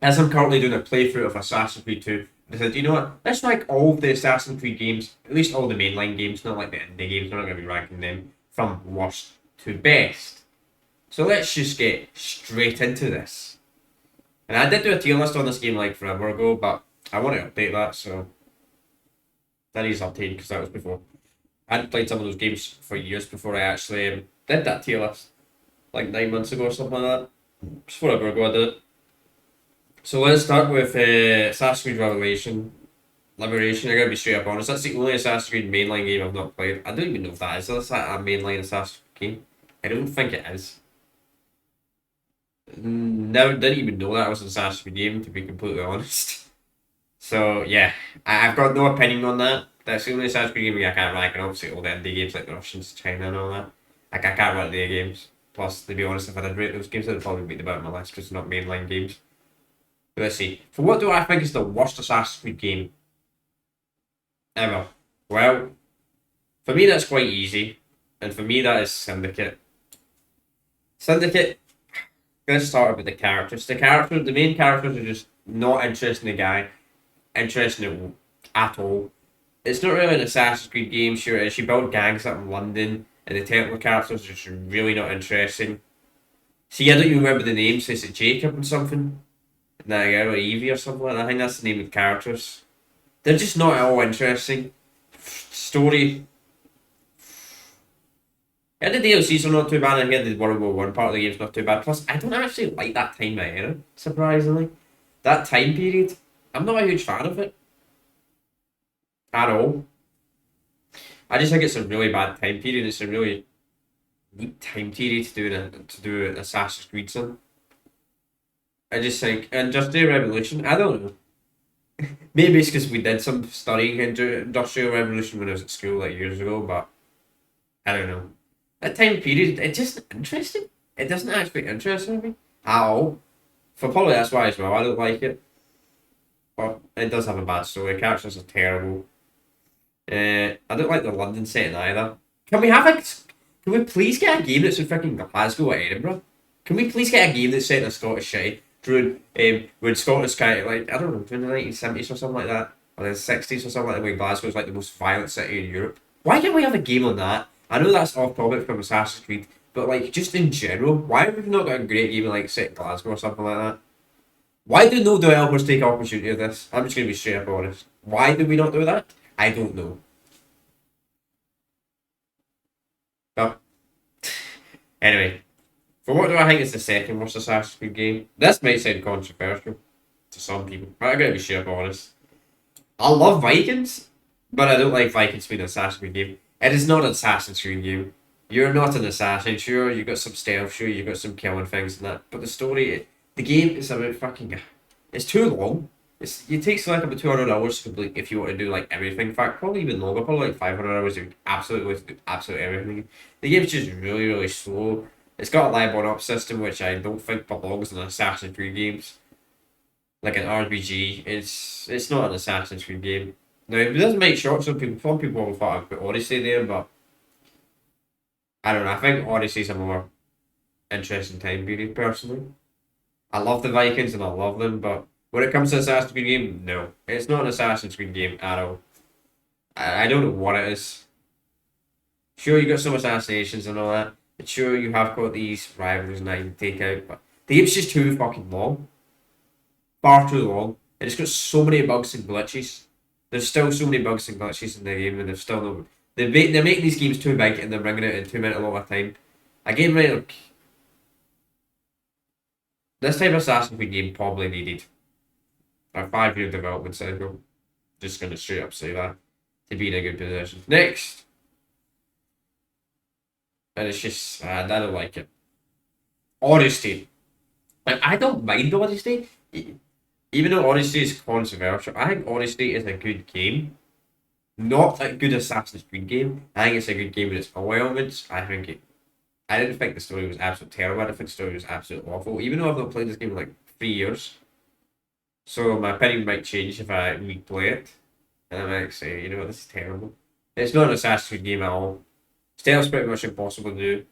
as I'm currently doing a playthrough of Assassin's Creed 2, I said, you know what? Let's rank all of the Assassin's Creed games, at least all the mainline games, not like the indie games. We're not going to be ranking them from worst to best. So let's just get straight into this. And I did do a tier list on this game like forever ago, but I want to update that, so that needs updated because that was before. I hadn't played some of those games for years before I actually did that tier list, like 9 months ago or something like that. Just forever ago I did it. So let's start with Assassin's Creed Liberation. I gotta be straight up honest. That's the only Assassin's Creed mainline game I've not played. I don't even know if that is. Is that a mainline Assassin's Creed game? I don't think it is. Never didn't even know that was an Assassin's Creed game, to be completely honest. So yeah, I've got no opinion on that. That's the only Assassin's Creed game I can't rank, and obviously all the indie games like the Russians, China, and all that. Like I can't rank their games. Plus, to be honest, if I did rate those games, I'd probably beat them out of my list because they're not mainline games. But let's see. For what do I think is the worst Assassin's Creed game ever? Well, for me that's quite easy, and for me that is Syndicate. Syndicate. Let's start with the characters. The main characters are just not interesting. The guy, interesting at all. It's not really an Assassin's Creed game. Sure, it is. You build gangs up in London, and the Templar characters are just really not interesting. See, I don't even remember the names. Is it Jacob and something? Nah, or Evie or something like that. I think that's the name of the characters. They're just not at all interesting. Story. Yeah, the DLCs are not too bad. I hear the World War One part of the game's not too bad. Plus, I don't actually like that time era, surprisingly. That time period, I'm not a huge fan of it. At all. I just think it's a really bad time period. It's a really weak time period to do an Assassin's Creed thing. I just think, and just do Revolution, I don't know. Maybe it's because we did some studying into Industrial Revolution when I was at school like years ago, but I don't know. That time period, it's just interesting. It doesn't actually interest me at all. For probably that's why as well, I don't like it. But it does have a bad story. Characters are terrible. I don't like the London setting either. Can we have a? Can we please get a game that's in freaking Glasgow or Edinburgh? Can we please get a game that's set in a Scottish city during when Scotland's kind of like I don't know during the 1970s or something like that, or the 60s or something like that, when Glasgow's like the most violent city in Europe? Why can't we have a game on that? I know that's off topic from Assassin's Creed, but like just in general, why have we not got a great game like set in Glasgow or something like that? Why do no developers take opportunity of this? I'm just gonna be straight up honest. Why do we not do that? I don't know. No. Anyway, for what do I think is the second worst Assassin's Creed game? This might sound controversial to some people, but I gotta be straight up honest. I love Vikings, but I don't like Vikings being an Assassin's Creed game. It is not an Assassin's Creed game. You're not an assassin, sure, you got some stealth, sure, you got some killing things and that, but the story, the game is about fucking, it's too long. It takes like about 200 hours to complete if you want to do like everything. In fact, probably even longer, probably like 500 hours to absolutely everything. The game's just really, really slow. It's got a live one-up system, which I don't think belongs in Assassin's Creed games. Like an RPG, it's not an Assassin's Creed game. Now, it doesn't make short, some people will thought I'd put Odyssey there, but I don't know, I think Odyssey's a more interesting time period, personally. I love the Vikings and I love them, but when it comes to Assassin's Creed game, no. It's not an Assassin's Creed game at all. I don't know what it is. Sure, you got some assassinations and all that. And sure, you have got these rivals and that you take out, but the game's just too fucking long. Far too long. And it's got so many bugs and glitches. There's still so many bugs and glitches in the game, and they've still no. They're making these games too big and they're bringing it in 2 minute longer time. A game like this type of Assassin's Creed game probably needed a 5 year development cycle. Just gonna straight up say that to be in a good position. Next, and it's just I don't like it. Odyssey. Like I don't mind Odyssey, even though Odyssey is controversial. I think Odyssey is a good game. Not a good Assassin's Creed game. I think it's a good game in its all elements. I didn't think the story was absolutely terrible. I didn't think the story was absolutely awful. Even though I've not played this game in like 3 years. So my opinion might change if I replay it. And I might say, you know what, this is terrible. It's not an Assassin's Creed game at all. Stealth's pretty much impossible to do.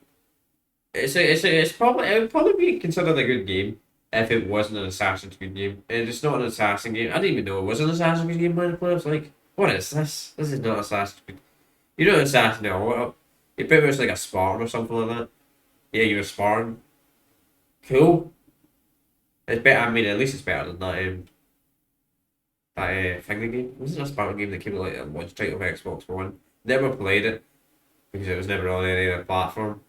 It would probably be considered a good game if it wasn't an Assassin's Creed game. And it's not an Assassin game. I didn't even know it was an Assassin's Creed game when I played. I was like, what is this? This is not Assassin's Creed. You're not an assassin at all. You're pretty much like a Spartan or something like that. Yeah, you're a Spartan. Cool. It's better. I mean, at least it's better than that Finger game. Was it a Spartan game that came with like a launch title of Xbox One? Never played it because it was never on any other platform.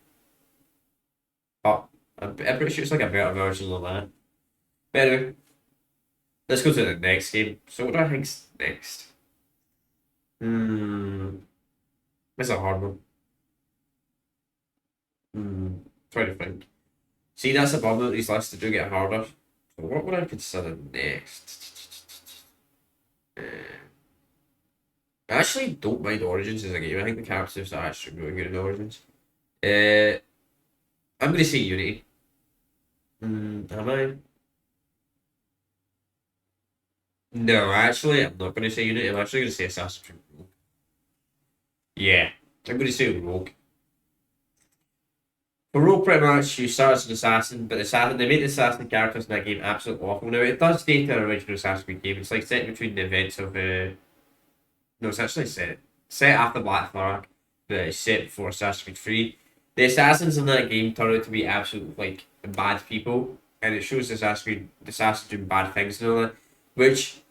But I'm pretty sure it's like a better version of that. But anyway, let's go to the next game. So what do I think's next? Hmm, it's a hard one. Trying to think. See, that's the problem with these lists that do get harder. So what would I consider next? Uh, I actually don't mind Origins as a game. I think the characters are actually really good in Origins. Uh, I'm going to say Unity. Am I? No, actually, I'm not going to say Unity. I'm actually going to say Assassin's Creed Rogue. Yeah, I'm going to say Rogue. For Rogue, pretty much, you start as an assassin, but they made the assassin characters in that game absolutely awful. Now, it does date an original Assassin's Creed game. It's like set between the events of no, it's actually set after Black Flag, but it's set before Assassin's Creed 3. The assassins in that game turn out to be absolute like bad people, and it shows the assassins doing bad things and all that, which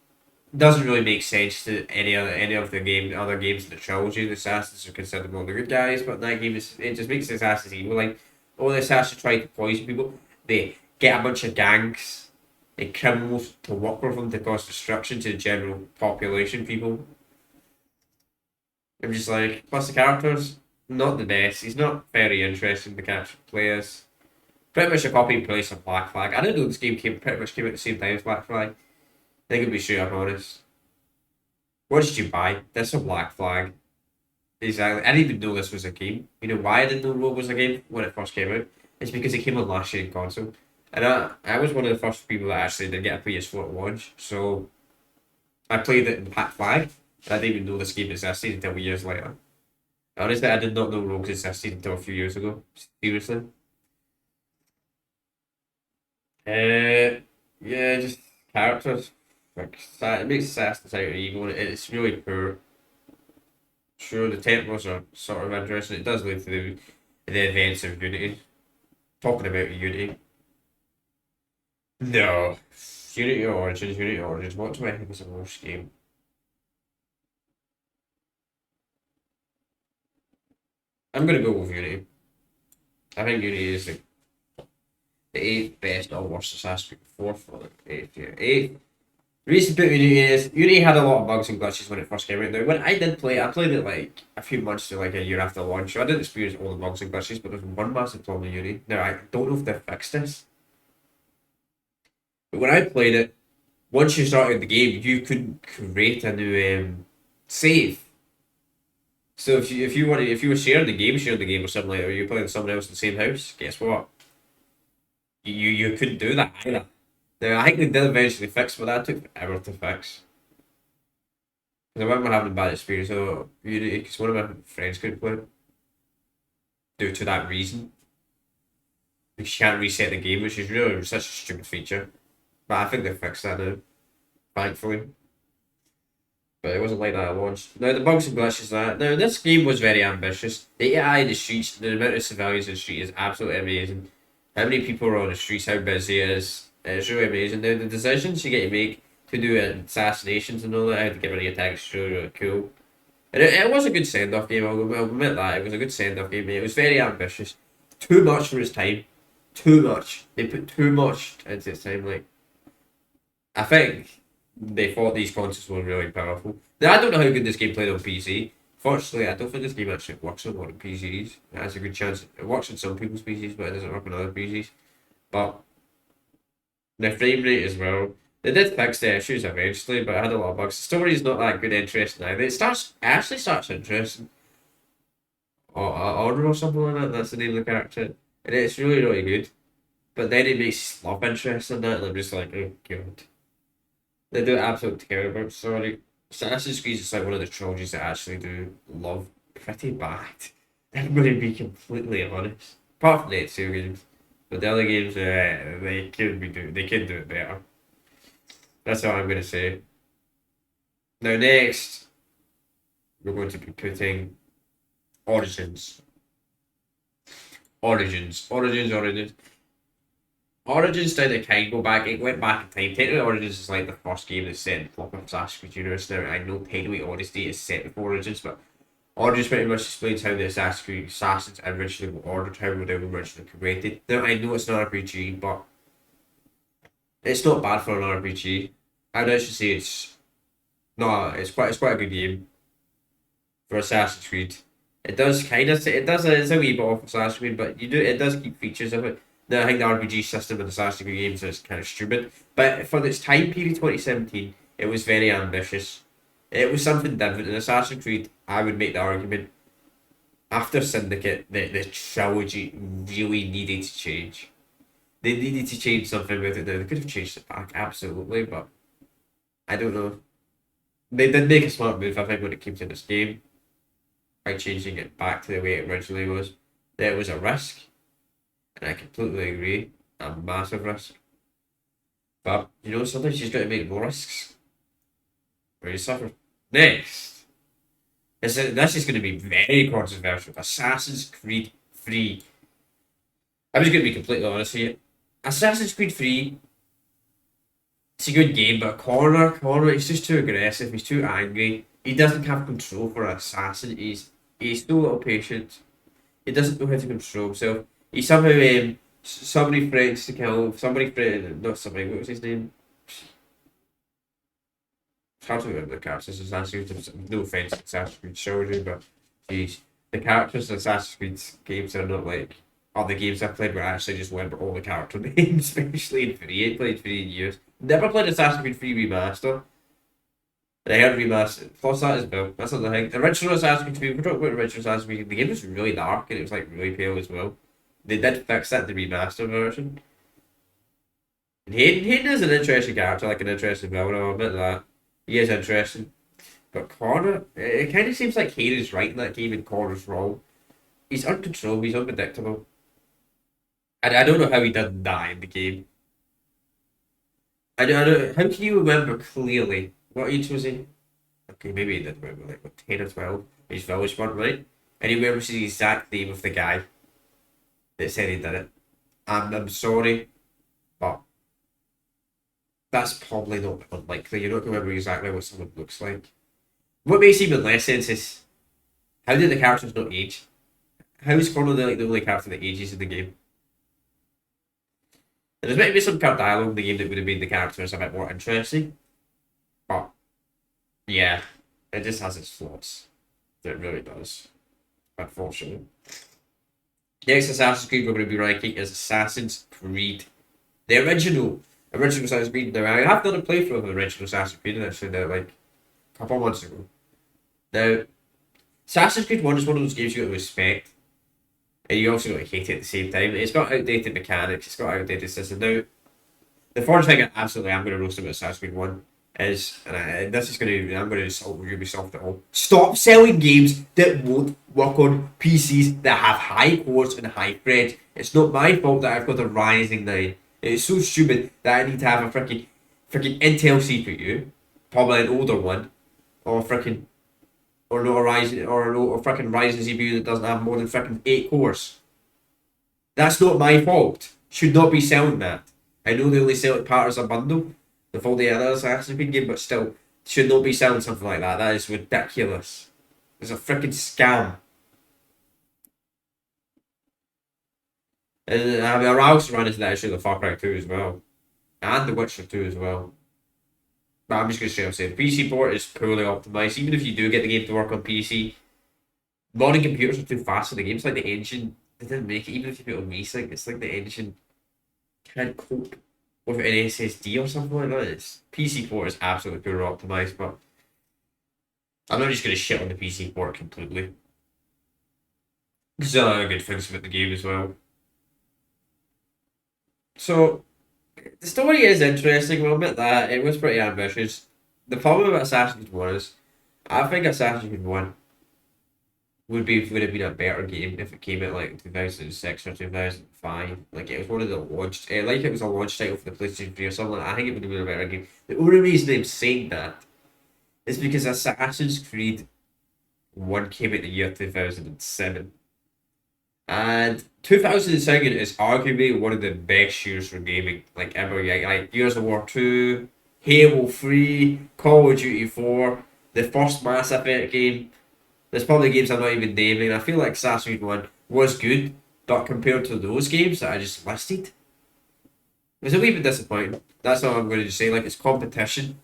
doesn't really make sense to any of the other games in the trilogy. The assassins are considered more the good guys, but in that game it just makes the assassins evil. Like all the assassins try to poison people. They get a bunch of gangs and criminals to work with them to cause destruction to the general population people. I'm just like, plus the characters, not the best. He's not very interesting to capture players. Pretty much a copy and paste of Black Flag. I didn't know this game pretty much came out at the same time as Black Flag. I think it'd be straight up honest. What did you buy? This is a Black Flag. Exactly. I didn't even know this was a game. You know why I didn't know Rogue was a game when it first came out? It's because it came on last year in console. And I was one of the first people that actually did get a PS4 at launch. So I played it in Black Flag. And I didn't even know this game existed until years later. Honestly, I did not know Rogue existed until a few years ago. Seriously. Yeah, just characters. Like, it makes Assassin's out of ego. It's really poor. Sure, the temples are sort of interesting. It does lead to the events of Unity. Talking about Unity. No. Unity Origins. What do I think is the worst game? I'm gonna go with Unity. I think Unity is the eighth best or worst Assassin's Creed. Fourth or the eighth, yeah. Eighth. The reason about Unity is Unity had a lot of bugs and glitches when it first came out. Now, when I did play it, I played it like a few months to like a year after launch, so I didn't experience all the bugs and glitches, but there's one massive problem with Unity. Now, I don't know if they fixed this, but when I played it, once you started the game, you couldn't create a new save. So if you were sharing the game with someone like, or you were playing with someone else in the same house, guess what? You couldn't do that either. Now, I think they did eventually fix, but that took forever to fix. Because I remember having a bad experience with Unity because one of my friends couldn't play it due to that reason. Because you can't reset the game, which is really such a stupid feature. But I think they fixed that now, thankfully. But it wasn't like that at launch. Now, the bugs and glitches that. Now, this game was very ambitious. The AI in the streets, the amount of civilians in the street is absolutely amazing. How many people are on the streets, how busy it is. It's really amazing. Now, the decisions you get to make to do assassinations and all that, how to get rid of attacks, is really, really cool. And it was a good send-off game, I'll admit that. It was a good send-off game. It was very ambitious. Too much for its time. Too much. They put too much into its time. Like, I think they thought these consoles were really powerful. Now, I don't know how good this game played on PC. Fortunately, I don't think this game actually works on modern PCs. It has a good chance. It works on some people's PCs, but it doesn't work on other PCs. But the frame rate as well. They did fix the issues eventually, but it had a lot of bugs. The story is not that good, interesting either. Actually starts interesting. Order or something like that. That's the name of the character, and it's really really good. But then it makes love interest in that, and I'm just like, oh god. They do absolutely terrible. Sorry. Assassin's Creed is like one of the trilogies that actually do love pretty bad. I'm going to be completely honest. Apart from the two games. But the other games, they could do it better. That's all I'm gonna say. Now next, we're going to be putting Origins. Origins did a kind go back. It went back in time. Technically, Origins is like the first game that's set in the flop of Assassin's Creed universe. Now I know technically Odyssey is set before Origins, but Origins pretty much explains how the Assassin's Creed assassins originally were ordered, how they were originally created. Now I know it's not an RPG, but it's not bad for an RPG. I'd actually say it's quite a good game for Assassin's Creed. It's a wee bit off Assassin's Creed, but it does keep features of it. Now I think the RPG system in Assassin's Creed games is kind of stupid, but for its time period 2017, it was very ambitious. It was something different in Assassin's Creed. I would make the argument after Syndicate that the trilogy really needed to change. They needed to change something with it. Now they could have changed it back absolutely, but I don't know. They did make a smart move, I think, when it came to this game by changing it back to the way it originally was. There was a risk, and I completely agree, a massive risk. But sometimes you've got to make more risks, or you suffer. Next, this is going to be very controversial. Assassin's Creed 3. I'm just going to be completely honest here. Assassin's Creed 3. It's a good game, but Connor, he's just too aggressive. He's too angry. He doesn't have control for an assassin. He's too little patient. He doesn't know how to control himself. He somehow somebody threatens to kill him. What was his name? It's hard to remember the characters in Assassin's Creed. No offense to Assassin's Creed trilogy, but geez, the characters in Assassin's Creed games are not like other games I've played where I actually just remember all the character names, especially in 3. I played 3 in years. Never played Assassin's Creed 3 Remaster. And I heard Remaster. Plus that as well. That's not the thing. The original Assassin's Creed 3, we're talking about the original Assassin's Creed, the game was really dark and it was like really pale as well. They did fix that in the remaster version. And Hayden is an interesting character, like an interesting villain, I'll admit that. He is interesting. But Connor, it kind of seems like Hayden's right in that game and Connor's wrong. He's uncontrollable, he's unpredictable. And I don't know how he didn't die in the game. I don't. How can you remember clearly what age was he? Okay, maybe he did remember like what, 10 or 12. He's village one, right? And he remembers the exact name of the guy that said he did it. And I'm sorry, but that's probably not unlikely. You're not going to remember exactly what someone looks like. What makes even less sense is how did the characters not age? How is Connor the only character that ages in the game? There's maybe some kind of dialogue in the game that would have made the characters a bit more interesting. But, yeah, it just has its flaws. It really does. Unfortunately. Next Assassin's Creed we're going to be ranking is Assassin's Creed. The original Assassin's Creed. Now, I have done a playthrough of the original Assassin's Creed, actually, like, a couple of months ago. Now, Assassin's Creed 1 is one of those games you got to respect. And you also got to hate it at the same time. It's got outdated mechanics, it's got outdated system. Now, the first thing I'm going to roast about Assassin's Creed 1 is, I'm going to insult Ubisoft at all. Stop selling games that won't work on PCs that have high cores and high threads. It's not my fault that I've got a Ryzen 9. It's so stupid that I need to have a freaking Intel CPU, probably an older one, or freaking or no Ryzen or freaking Ryzen CPU that doesn't have more than freaking 8 cores. That's not my fault. Should not be selling that. I know they only sell it part as a bundle, with all the other Assassin's Creed game, but still, should not be selling something like that. That is ridiculous. It's a freaking scam. And I also ran into that issue with Far Cry 2 as well. And The Witcher 2 as well. But I'm just going to straight up say the PC port is poorly optimized. Even if you do get the game to work on PC, modern computers are too fast for the games. Like the engine, they didn't make it. Even if you put it on Resync, it's like the engine can't cope with an SSD or something like that. It's PC port is absolutely poorly optimized, but I'm not just going to shit on the PC port completely. Because there are good things about the game as well. So, the story is interesting, we'll admit that. It was pretty ambitious. The problem about Assassin's Creed 1 is, I think Assassin's Creed 1 would have been a better game if it came out like 2006 or 2005. Like it was one of the launch, like it was a launch title for the PlayStation 3 or something. I think it would have been a better game. The only reason I'm saying that is because Assassin's Creed 1 came out in the year 2007. And 2007 is arguably one of the best years for gaming, like ever. Like Gears of War 2, Halo 3, Call of Duty 4, the first Mass Effect game. There's probably games I'm not even naming. I feel like Assassin's Creed 1 was good, but compared to those games that I just listed, it was a wee bit disappointing. That's all I'm going to just say. Like, it's competition.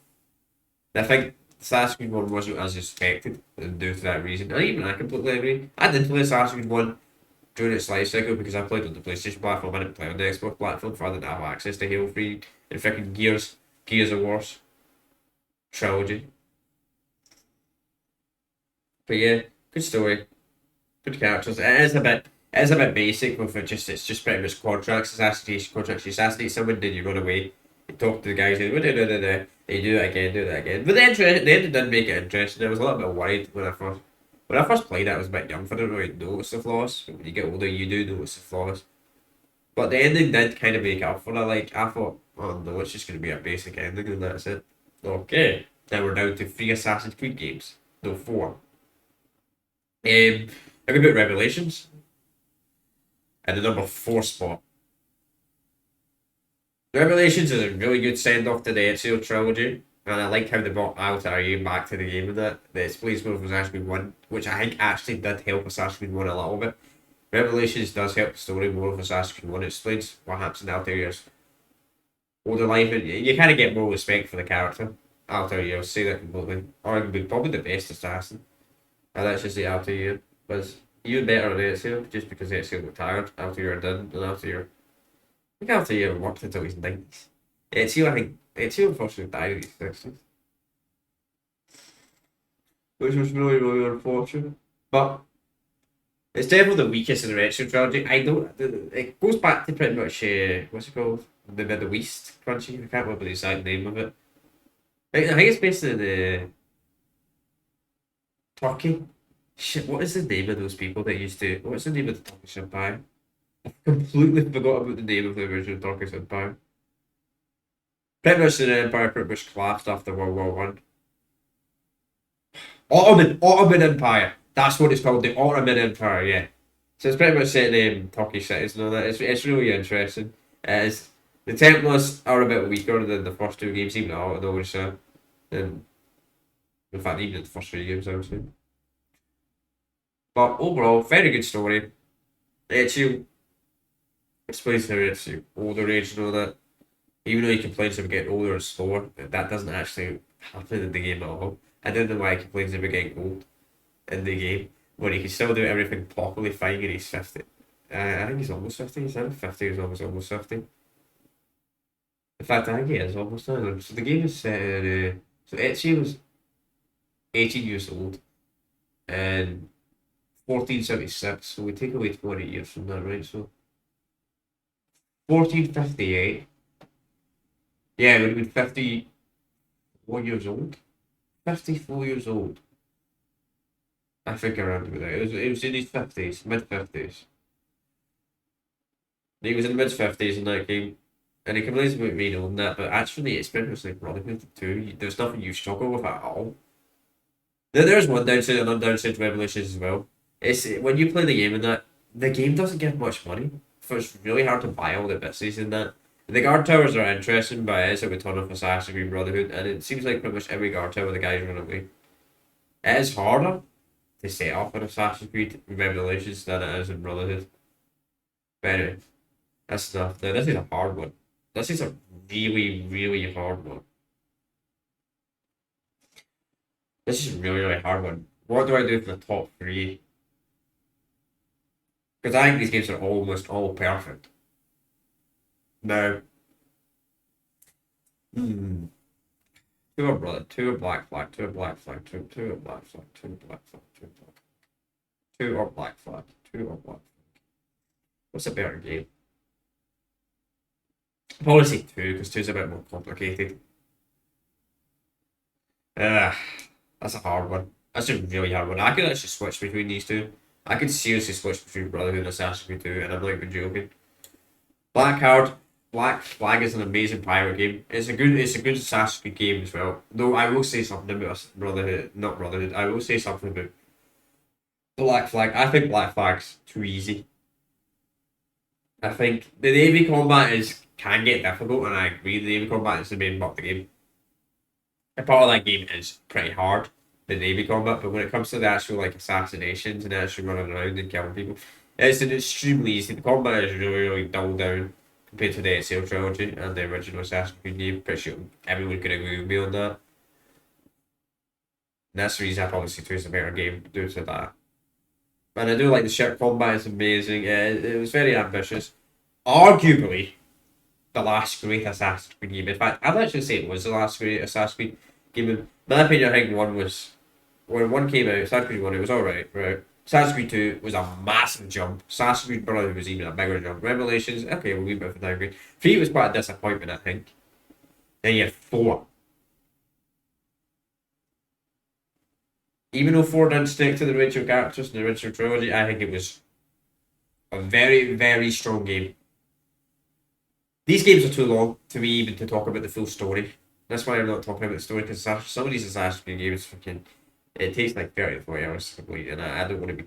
I think Assassin's Creed 1 wasn't as expected, and due to that reason. And even I completely agree. I did play Assassin's Creed 1 during its life cycle because I played on the PlayStation platform. I didn't play on the Xbox platform, so I didn't have access to Halo 3 and freaking Gears of War trilogy. But yeah, good story, good characters. It is a bit basic with it. It's just pretty much contracts, assassination contracts. You assassinate someone, then you run away. You talk to the guys, and they do it again, do that again. But the end did make it interesting. I was a little bit worried when I first played it. I was a bit young, so I didn't really notice the flaws. But when you get older, you do notice the flaws. But the ending did kind of make up for it. Like I thought, oh no, it's just going to be a basic ending, and that's it. Okay, now we're down to 3 Assassin's Creed games. No, 4. A good bit of Revelations at the number 4 spot. Revelations is a really good send off to the Ezio trilogy, and I like how they brought Altair back to the game with that. The displays move was Assassin's Creed 1, which I think actually did help Assassin's Creed 1 a little bit. Revelations does help the story more of Assassin's Creed 1. It explains what happens in Altair's older life, and you kind of get more respect for the character. Altair, I'll say that completely. Arguably, probably the best assassin. And that's just the Altair. Was even better than Ezio, just because Ezio got tired. Altair didn't, and Altair. I think Altair worked until his 90s. Ezio unfortunately died in his 60s. Which was really, really unfortunate. But it's definitely the weakest in the Ezio trilogy. I don't. It goes back to pretty much, what's it called? The Middle East country. I can't remember the exact name of it. I think it's based in Turkey. Shit, what is the name of those people that used to? What's the name of the Turkish Empire? I completely forgot about the name of the original Turkish Empire. Pretty much the empire pretty much collapsed after World War One. Ottoman Empire. That's what it's called, the Ottoman Empire. Yeah. So it's pretty much set in Turkish cities and all that. It's really interesting. The Templars are a bit weaker than the first 2 games, even though and in fact even the first 3 games I would say. But overall, very good story. Ezio explains how it's older age and all that. Even though he complains about getting older and slower, that doesn't actually happen in the game at all. I don't know why he complains about getting old in the game when he can still do everything properly fine and he's 50. I think he's almost 50. He's in 50, he's almost 50. In fact, I think he is almost done. So the game is set in. So Ezio was 18 years old in 1476. So we take away 20 years from that, right? So 1458. Yeah, it would have been 54 years old. 54 years old. I think around about that. It was in his 50s, mid 50s. He was in the mid 50s in that game. And he complains about being old and that, but actually it's pretty much like Brotherhood 2. There's nothing you struggle with at all. There's one downside and another downside to Revelations as well. It's when you play the game and that, the game doesn't give much money. So it's really hard to buy all the bits in that. The guard towers are interesting, but it is a return of Assassin's Creed Brotherhood, and it seems like pretty much every guard tower the guys run away. It is harder to set up in Assassin's Creed Revelations than it is in Brotherhood. But anyway, that's enough. Now, this is a hard one. This is a really, really hard one. This is a really, really hard one. What do I do for the top 3? Because I think these games are almost all perfect. Now, 2 are brother, 2 are black flag, 2 are black flag, 2 are black flag, 2 are black flag, 2 are black flag. 2 are black flag, 2 are black flag. What's a better game? I'll probably say 2 because 2 is a bit more complicated. That's a hard one. That's a really hard one. I could actually switch between these 2. I could seriously switch between Brotherhood and Assassin's Creed 2, and I'm not even joking. Black Card, Black Flag is an amazing pirate game. It's a good Assassin's Creed game as well. Though I will say something about Brotherhood, not Brotherhood. I will say something about Black Flag. I think Black Flag's too easy. I think the navy combat can get difficult, and I agree. The navy combat is the main part of the game. A part of that game is pretty hard, the navy combat, but when it comes to the actual like assassinations and actually running around and killing people, it's an extremely easy. The combat is really, really dulled down compared to the Ezio trilogy and the original Assassin's Creed game. Pretty sure everyone could agree with me on that. And that's the reason I probably see 2 is a better game due to that. And I do like the ship combat, it's amazing. It was very ambitious. Arguably, the last great Assassin's Creed game. In fact, I'd actually say it was the last great Assassin's Creed game. In my opinion, I think when one came out, Assassin's Creed 1, it was alright, right? Assassin's Creed 2 was a massive jump. Assassin's Creed Brotherhood was even a bigger jump. Revelations, okay, we'll leave it for that grade. 3 was quite a disappointment, I think. Then you had 4. Even though 4 didn't stick to the original characters in the original trilogy, I think it was a very, very strong game. These games are too long to me even to talk about the full story. That's why I'm not talking about the story, because some of these Assassin's Creed games it takes like 30 to 40 hours to complete, and I don't want to be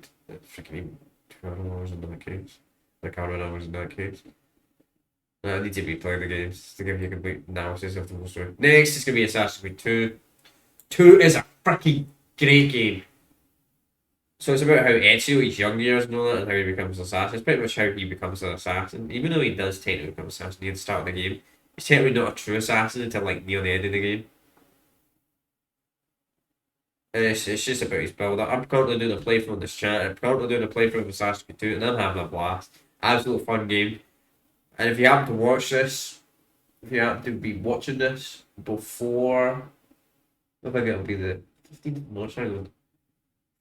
freaking even 12 hours in that case. Like 100 hours in that case. I need to be playing the games to give you a complete analysis of the whole story. Next is going to be Assassin's Creed 2. 2 is a freaking great game. So it's about how Ezio, his young years and all that, and how he becomes an assassin. It's pretty much how he becomes an assassin. Even though he does technically become an assassin near the start of the game, he's technically not a true assassin until like near the end of the game. And it's just about his build up. I'm currently doing a playthrough on this channel. I'm currently doing a playthrough of Assassin's Creed 2, and I'm having a blast. Absolute fun game. And if you happen to watch this, if you happen to be watching this before, I think it'll be the 15th of March. Hang on.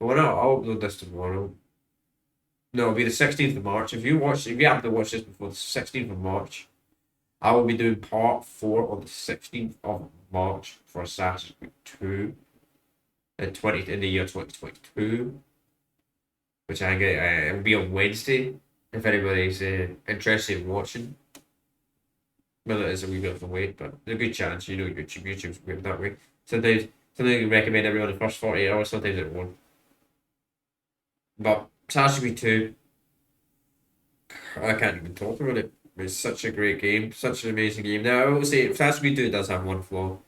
Well, no, I'll upload this tomorrow. No, it'll be the 16th of March. If you happen to watch this before the 16th of March, I will be doing part 4 on the 16th of March for Assassin's Creed 2 in the year 2022, which I think it will be on Wednesday. If anybody's interested in watching, well, it is a wee bit of a wait, but there's a good chance. You know, YouTube's weird that way. Sometimes you can recommend everyone the first 48 hours. Sometimes it won't. But Assassin's Creed 2, I can't even talk about it. It's such a great game, such an amazing game. Now, I will say, Assassin's Creed 2 does have one flaw.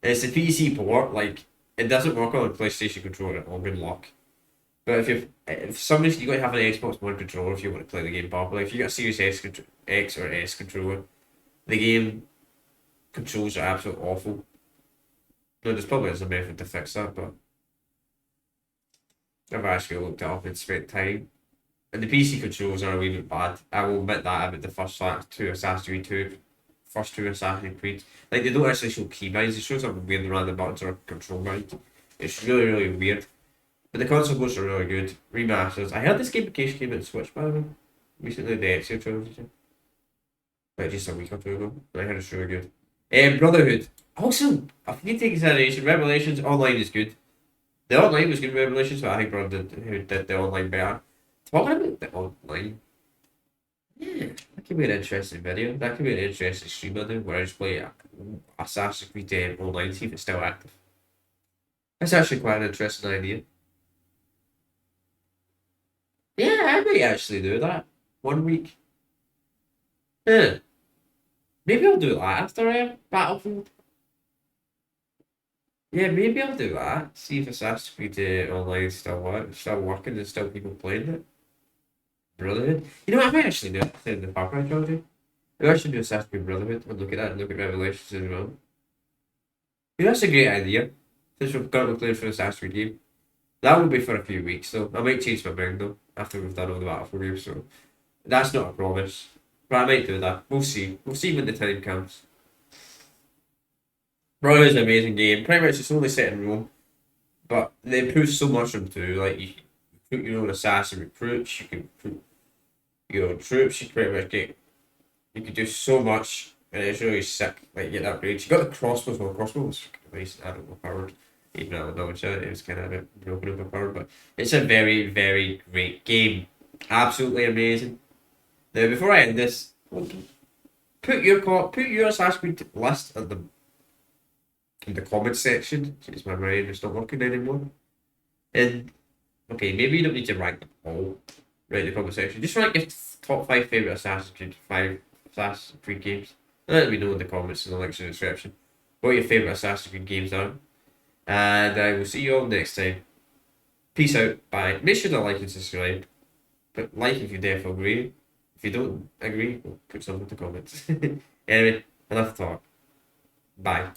It's the PC port, like, it doesn't work on a PlayStation controller at all, good luck. But if somebody's, you got to have an Xbox One controller if you want to play the game properly. If you got a Series X or S controller, the game controls are absolutely awful. No, there's probably a method to fix that, but I've actually looked it up and spent time. And the PC controls are a wee bit bad. I will admit that about the first 2 Assassin's Creed 2. First 2 Assassin's Creed. Like, they don't actually show keybinds, they show some weird random buttons or control binds. It's really, really weird. But the console games are really good. Remasters. I heard this game came out Switch, by the way. Recently, the Ezio trilogy. Like, just a week or 2 ago. I heard it's really good. Brotherhood. Also, a few things into consideration. Revelations, online is good. The online was good Revelations, but I think Brotherhood did the online better. Talking about the online, yeah, that could be an interesting video. That could be an interesting stream I do, where I just play Assassin's Creed online, see if it's still active. That's actually quite an interesting idea. Yeah, I might actually do that. 1 week. Yeah. Maybe I'll do that after Battlefield. Yeah, maybe I'll do that. See if Assassin's Creed online still working and still people playing it. Brotherhood. You know what, I might actually do it in the Far Cry trilogy. Maybe I should do Assassin's Creed Brotherhood and look at that and look at Revelations as well. Yeah, that's a great idea. Since we've got to play for Assassin's Creed game. That will be for a few weeks though. I might change my mind though after we've done all the Battlefield games, so that's not a promise. But I might do that. We'll see. We'll see when the time comes. Brotherhood's an amazing game. Pretty much it's only set in Rome. But they push so much into like you can recruit your own assassin recruits, you can recruit your own troops, you pretty much get you can do so much and it's really sick, like you get upgrades. You got the crossbows, well crossbows nice, I don't know powered. Even though it was kind of a bit broken apart, but it's a very, very great game. Absolutely amazing. Now, before I end this, put your Assassin's Creed list in the comments section. Since my brain is not working anymore. And okay, maybe you don't need to rank them all right in the comment section. Just rank your top 5 favorite Assassin's Creed games. Let me know in the comments and the links in the description what your favorite Assassin's Creed games are. And I will see you all next time. Peace out. Bye. Make sure to like and subscribe. But like if you definitely agree. If you don't agree, put something in the comments. Anyway, enough talk. Bye.